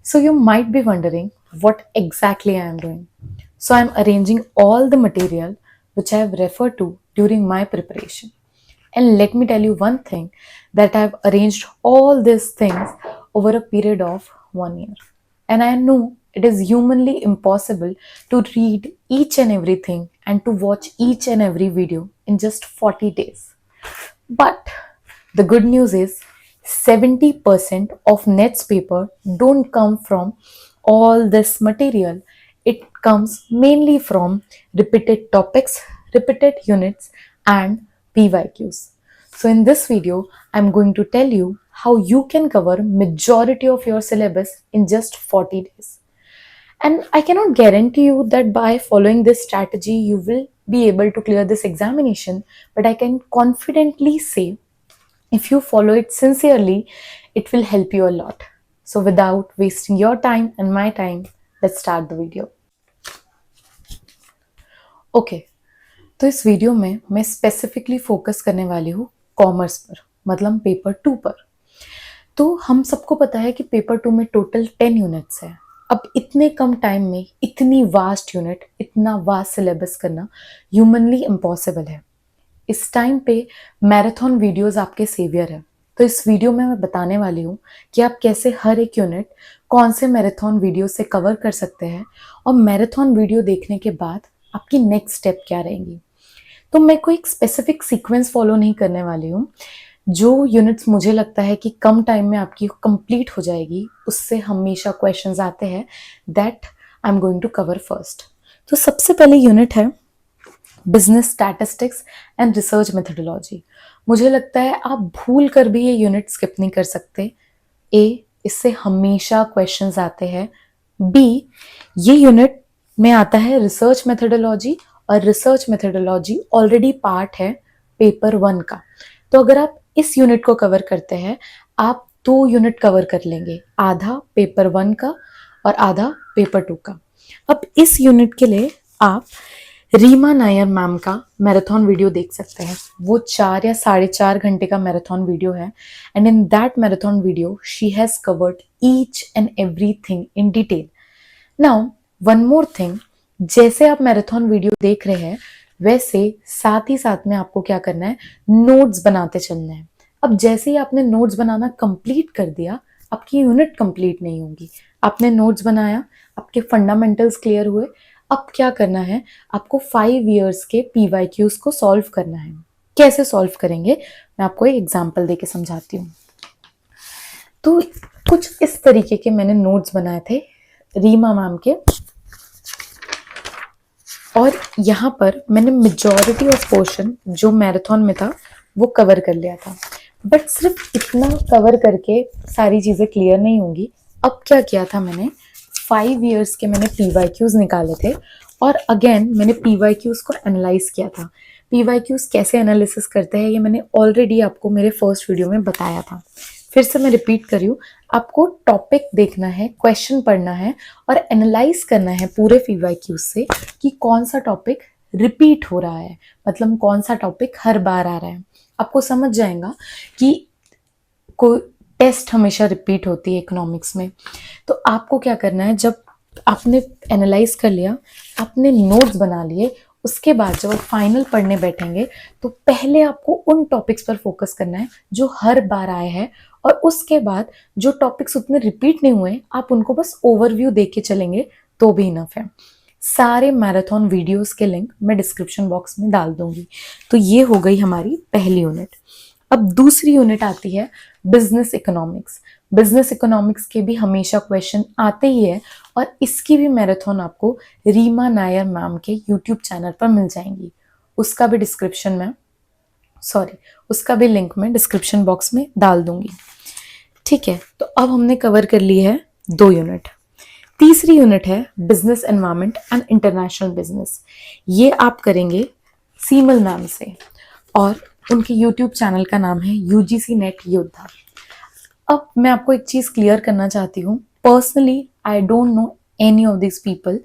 So you might be wondering what exactly I am doing. So I am arranging all the material which I have referred to during my preparation. And let me tell you one thing, that I have arranged all these things over a period of 1 year. And I know it is humanly impossible to read each and everything and to watch each and every video in just 40 days. But the good news is 70% of Net's paper don't come from all this material. It comes mainly from repeated topics, repeated units, and PYQs. So in this video, I'm going to tell you how you can cover majority of your syllabus in just 40 days. And I cannot guarantee you that by following this strategy, you will be able to clear this examination, but I can confidently say if you follow it sincerely, it will help you a lot. So without wasting your time and my time, let's start the video. Okay तो इस video में मैं specifically focus करने वाली हूँ commerce पर, मतलब paper 2 पर। तो हम सबको पता है कि पेपर 2 में टोटल 10 यूनिट्स है। अब इतने कम टाइम में इतनी वास्ट यूनिट, इतना वास्ट सिलेबस करना ह्यूमनली इम्पॉसिबल है। इस टाइम पे मैराथन वीडियोस आपके सेवियर है। तो इस वीडियो में मैं बताने वाली हूँ कि आप कैसे हर एक यूनिट कौन से मैराथन वीडियो से कवर कर सकते हैं और मैराथन वीडियो देखने के बाद आपकी नेक्स्ट स्टेप क्या रहेंगी। तो मैं कोई एक स्पेसिफिक सीक्वेंस फॉलो नहीं करने वाली हूँ। जो यूनिट्स मुझे लगता है कि कम टाइम में आपकी कंप्लीट हो जाएगी, उससे हमेशा क्वेश्चंस आते हैं, that I am going to cover first. तो सबसे पहले यूनिट है business statistics and research methodology. मुझे लगता है आप भूल कर भी ये यूनिट स्किप नहीं कर सकते। इससे हमेशा क्वेश्चंस आते हैं। बी, ये यूनिट में आता है रिसर्च मेथोडोलॉजी, और रिसर्च मेथोडोलॉजी ऑलरेडी पार्ट है पेपर 1 का। तो अगर आप इस यूनिट को कवर करते हैं, आप 2 यूनिट कवर कर लेंगे, आधा पेपर 1 का और आधा पेपर 2 का। अब इस यूनिट के लिए आप रीमा नायर मैम का मैराथन वीडियो देख सकते हैं। वो 4 या 4.5 घंटे का मैराथन वीडियो है, and in that marathon video she has covered each and everything in detail. Now one more thing, जैसे आप मैराथन वीडियो देख रहे हैं, वैसे साथ ही साथ में आपको क्या करना है, नोट्स बनाते चलना है। अब जैसे ही आपने नोट्स बनाना कंप्लीट कर दिया, आपकी यूनिट कंप्लीट नहीं होगी। आपने नोट्स बनाया, आपके फंडामेंटल्स क्लियर हुए, अब क्या करना है, आपको 5 इयर्स के PYQs को सॉल्व करना है। कैसे सॉल्व करेंगे, मैं आपको एक एग्जांपल देके समझाती हूँ। तो कुछ इस तरीके के मैंने नोट्स बनाए थे रीमा मैम के, और यहाँ पर मैंने मेजॉरिटी ऑफ पोर्शन जो मैराथन में था वो कवर कर लिया था। बट सिर्फ इतना कवर करके सारी चीज़ें क्लियर नहीं होंगी। अब क्या किया था, मैंने 5 इयर्स के मैंने PYQs निकाले थे, और अगेन मैंने PYQs को एनालाइज किया था। PYQs कैसे एनालिसिस करते हैं ये मैंने ऑलरेडी आपको मेरे फर्स्ट वीडियो में बताया था। फिर से मैं रिपीट कर रही हूँ, आपको टॉपिक देखना है, क्वेश्चन पढ़ना है और एनालाइज करना है पूरे PYQs से कि कौन सा टॉपिक रिपीट हो रहा है, मतलब कौन सा टॉपिक हर बार आ रहा है। आपको समझ जाएगा कि कोई टेस्ट हमेशा रिपीट होती है इकोनॉमिक्स में। तो आपको क्या करना है, जब आपने एनालाइज कर लिया, आपने नोट्स बना लिए, उसके बाद जब आप फाइनल पढ़ने बैठेंगे तो पहले आपको उन टॉपिक्स पर फोकस करना है जो हर बार आए हैं, और उसके बाद जो टॉपिक्स उतने रिपीट नहीं हुए आप उनको बस ओवरव्यू देख के चलेंगे तो भी इनफ है। सारे मैराथन वीडियोस के लिंक मैं डिस्क्रिप्शन बॉक्स में डाल दूंगी। तो ये हो गई हमारी पहली यूनिट। अब दूसरी यूनिट आती है बिजनेस इकोनॉमिक्स। बिजनेस इकोनॉमिक्स के भी हमेशा क्वेश्चन आते ही है, और इसकी भी मैराथन आपको रीमा नायर मैम के यूट्यूब चैनल पर मिल जाएंगी। उसका भी उसका भी लिंक मैं डिस्क्रिप्शन बॉक्स में डाल दूंगी। ठीक है, तो अब हमने कवर कर ली है 2 यूनिट। तीसरी यूनिट है business environment and international business. ये आप करेंगे सीमल मैम से, और उनके यूट्यूब चैनल का नाम है UGC नेट योद्धा। अब मैं आपको एक चीज़ क्लियर करना चाहती हूँ, personally I don't know any of this people.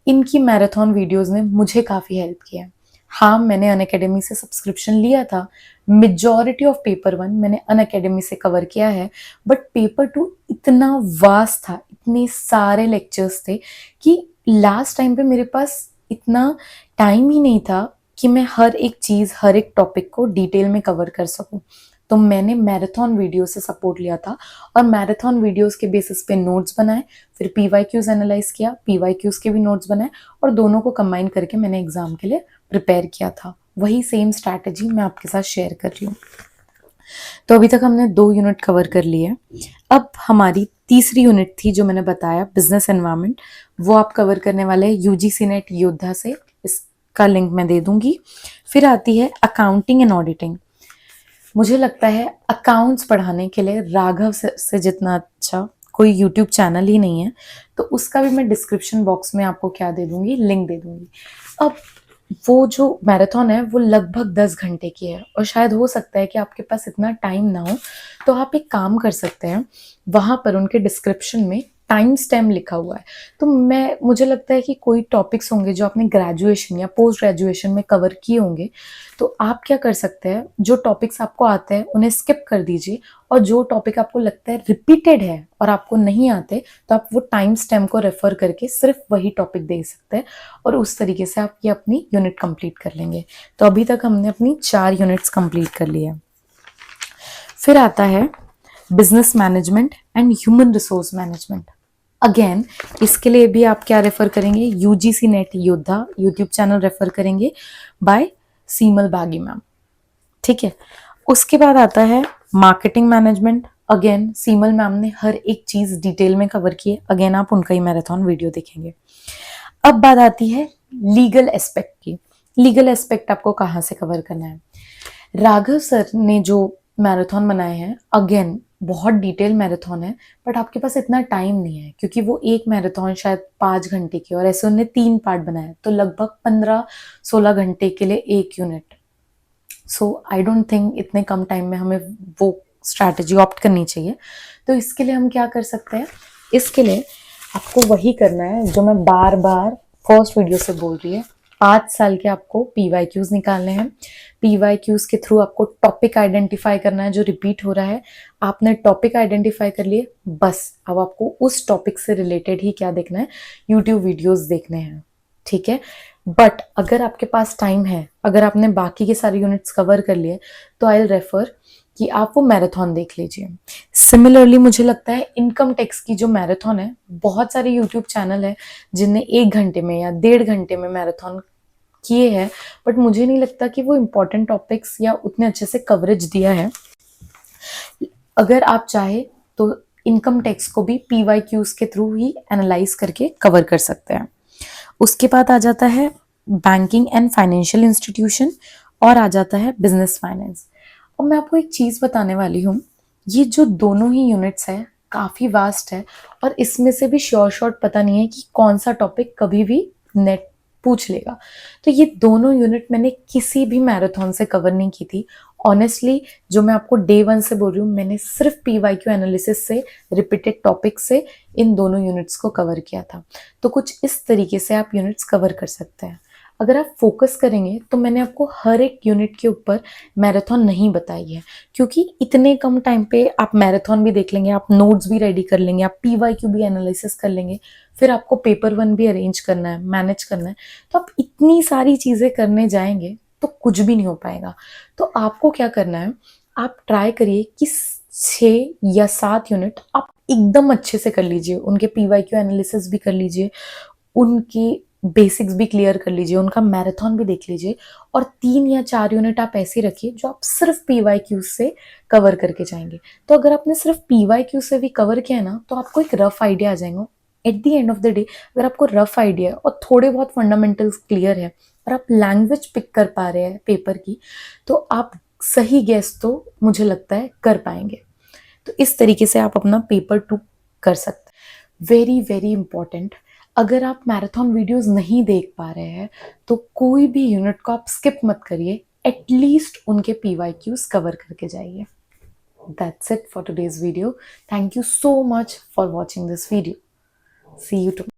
इनकी मैराथन वीडियोस ने मुझे काफ़ी हेल्प किया। हाँ, मैंने अनअकैडमी से सब्सक्रिप्शन लिया था, मेजॉरिटी ऑफ पेपर 1 मैंने अनअकैडमी से कवर किया है, बट पेपर 2 इतना वास्ट था, इतने सारे लेक्चर्स थे कि लास्ट टाइम पे मेरे पास इतना टाइम ही नहीं था कि मैं हर एक चीज़, हर एक टॉपिक को डिटेल में कवर कर सकूं। तो मैंने मैराथन वीडियो से सपोर्ट लिया था और मैराथन वीडियोस के बेसिस पे नोट्स बनाए, फिर पीवाईक्यूज एनालाइज किया, पीवाईक्यूज के भी नोट्स बनाए और दोनों को कंबाइन करके मैंने एग्जाम के लिए प्रिपेयर किया था। वही सेम स्ट्रैटेजी मैं आपके साथ शेयर कर रही हूँ। तो अभी तक हमने 2 यूनिट कवर कर लिए। अब हमारी तीसरी यूनिट थी जो मैंने बताया, बिजनेस एनवायरनमेंट, वो आप कवर करने वाले हैं यूजीसी नेट योद्धा से, इसका लिंक मैं दे दूंगी। फिर आती है अकाउंटिंग एंड ऑडिटिंग। मुझे लगता है अकाउंट्स पढ़ाने के लिए राघव से जितना अच्छा कोई यूट्यूब चैनल ही नहीं है, तो उसका भी मैं डिस्क्रिप्शन बॉक्स में आपको क्या दे दूंगी, लिंक दे दूंगी। अब वो जो मैराथन है वो लगभग 10 घंटे की है और शायद हो सकता है कि आपके पास इतना टाइम ना हो, तो आप एक काम कर सकते हैं, वहां पर उनके डिस्क्रिप्शन में टाइम स्टैम्प लिखा हुआ है। तो मुझे लगता है कि कोई टॉपिक्स होंगे जो आपने ग्रेजुएशन या पोस्ट ग्रेजुएशन में कवर किए होंगे, तो आप क्या कर सकते हैं, जो टॉपिक्स आपको आते हैं उन्हें स्किप कर दीजिए और जो टॉपिक आपको लगता है रिपीटेड है और आपको नहीं आते, तो आप वो टाइम स्टैम्प को रेफर करके सिर्फ वही टॉपिक दे सकते हैं और उस तरीके से आप ये अपनी यूनिट कंप्लीट कर लेंगे। तो अभी तक हमने अपनी 4 यूनिट्स कंप्लीट कर ली है। फिर आता है business management and human resource management. Again इसके लिए भी आप क्या रेफर करेंगे, यूजीसी नेट योद्धा यूट्यूब चैनल रेफर करेंगे बाय सीमल बागी मैम। ठीक है, उसके बाद आता है मार्केटिंग मैनेजमेंट। अगेन सीमल मैम ने हर एक चीज डिटेल में कवर की है, अगेन आप उनका ही मैराथन वीडियो देखेंगे। अब बात आती है लीगल एस्पेक्ट की। लीगल एस्पेक्ट आपको कहाँ से कवर करना है, राघव सर ने जो मैराथन बनाए हैं, अगेन बहुत डिटेल मैराथन है, बट आपके पास इतना टाइम नहीं है क्योंकि वो एक मैराथन शायद 5 घंटे की और ऐसे उन्होंने 3 पार्ट बनाए, तो लगभग 15-16 घंटे के लिए एक unit. So I don't think इतने कम टाइम में हमें वो स्ट्रैटेजी ऑप्ट करनी चाहिए। तो इसके लिए हम क्या कर सकते हैं, इसके लिए आपको वही करना है जो मैं बार बार फर्स्ट वीडियो से बोल रही है, 5 साल के आपको पीवाईक्यूज निकालने हैं। पीवाईक्यूज के थ्रू आपको टॉपिक आइडेंटिफाई करना है जो रिपीट हो रहा है। आपने टॉपिक आइडेंटिफाई कर लिए, बस अब आपको उस टॉपिक से रिलेटेड ही क्या देखना है, यूट्यूब वीडियोस देखने हैं। ठीक है, बट अगर आपके पास टाइम है, अगर आपने बाकी के सारे यूनिट्स कवर कर लिए, तो आई विल रेफर कि आप वो मैराथन देख लीजिए। सिमिलरली मुझे लगता है इनकम टैक्स की जो मैराथन है, बहुत सारे यूट्यूब चैनल है जिनने 1 घंटे में या 1.5 घंटे में मैराथन किए हैं, बट मुझे नहीं लगता कि वो इम्पोर्टेंट टॉपिक्स या उतने अच्छे से कवरेज दिया है। अगर आप चाहे तो इनकम टैक्स को भी पीवाईक्यूज के थ्रू ही एनालाइज करके कवर कर सकते हैं। उसके बाद आ जाता है बैंकिंग एंड फाइनेंशियल इंस्टीट्यूशन और आ जाता है बिजनेस फाइनेंस। और मैं आपको एक चीज बताने वाली हूँ, ये जो दोनों ही यूनिट्स है काफी वास्ट है और इसमें से भी शॉर्ट पता नहीं है कि कौन सा टॉपिक कभी भी नेट पूछ लेगा। तो ये दोनों यूनिट मैंने किसी भी मैराथन से कवर नहीं की थी। ऑनेस्टली जो मैं आपको डे 1 से बोल रही हूँ, मैंने सिर्फ पीवाईक्यू एनालिसिस से, रिपीटेड टॉपिक से इन दोनों यूनिट्स को कवर किया था। तो कुछ इस तरीके से आप यूनिट्स कवर कर सकते हैं। अगर आप फोकस करेंगे तो मैंने आपको हर एक यूनिट के ऊपर मैराथन नहीं बताई है, क्योंकि इतने कम टाइम पे आप मैराथन भी देख लेंगे, आप नोट्स भी रेडी कर लेंगे, आप पीवाईक्यू भी एनालिसिस कर लेंगे, फिर आपको पेपर 1 भी अरेंज करना है, मैनेज करना है, तो आप इतनी सारी चीजें करने जाएंगे तो कुछ भी नहीं हो पाएगा। तो आपको क्या करना है, आप ट्राई करिए कि 6 या 7 यूनिट आप एकदम अच्छे से कर लीजिए, उनके पीवाईक्यू एनालिसिस भी कर लीजिए, उनकी बेसिक्स भी क्लियर कर लीजिए, उनका मैराथन भी देख लीजिए, और 3 या 4 यूनिट आप ऐसे रखिए जो आप सिर्फ पीवाईक्यू से कवर करके जाएंगे। तो अगर आपने सिर्फ पीवाईक्यू से भी कवर किया ना, तो आपको एक रफ आइडिया आ जाएगा। At the end of the day अगर आपको रफ आइडिया है और थोड़े बहुत फंडामेंटल्स क्लियर है और आप लैंग्वेज पिक कर पा रहे हैं पेपर की, तो आप सही गेस तो मुझे लगता है कर पाएंगे। तो इस तरीके से आप अपना पेपर 2 कर सकते हैं। वेरी वेरी इंपॉर्टेंट, अगर आप मैराथन वीडियोस नहीं देख पा रहे हैं तो कोई भी यूनिट को आप स्किप मत करिए, एटलीस्ट उनके पीवाईक्यूज कवर करके जाइए। That's it for today's video. Thank you so much for watching this video. See you tomorrow.